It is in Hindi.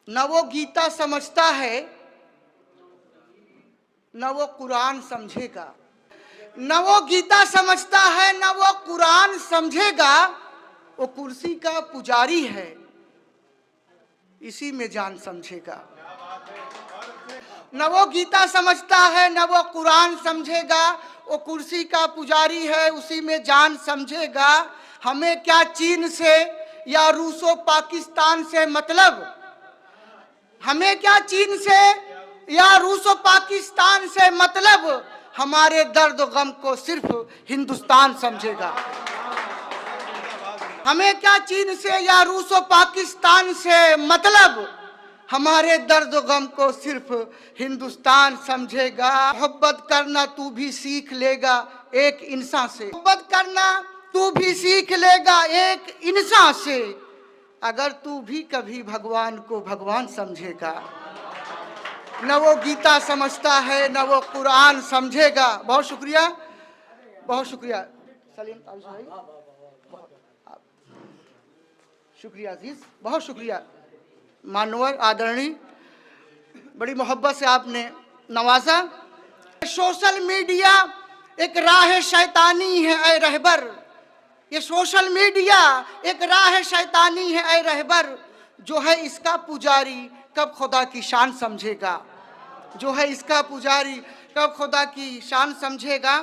न वो गीता समझता है, न वो कुरान समझेगा। न वो गीता समझता है, न वो कुरान समझेगा। वो कुर्सी का पुजारी है, इसी में जान समझेगा। न वो गीता समझता है, न वो कुरान समझेगा। वो कुर्सी का पुजारी है, उसी में जान समझेगा। हमें क्या चीन से या रूसो पाकिस्तान से मतलब, हमें क्या चीन से या रूसो पाकिस्तान से मतलब। हमारे दर्द गम को सिर्फ हिंदुस्तान समझेगा। हमें क्या चीन से या रूसो पाकिस्तान से मतलब, हमारे दर्द गम को सिर्फ हिंदुस्तान समझेगा। मोहब्बत करना तू भी सीख लेगा एक इंसान से, मोहब्बत करना तू भी सीख लेगा एक इंसान से, अगर तू भी कभी भगवान को भगवान समझेगा। न वो गीता समझता है, न वो कुरान समझेगा। बहुत शुक्रिया, बहुत शुक्रिया सलीम भाई, शुक्रिया अजीज, बहुत शुक्रिया मानवर आदरणीय, बड़ी मोहब्बत से आपने नवाजा। सोशल मीडिया एक राह शैतानी है ऐ रहबर, ये सोशल मीडिया एक राह शैतानी है ऐ रहबर, जो है इसका पुजारी कब खुदा की शान समझेगा। जो है इसका पुजारी कब खुदा की शान समझेगा।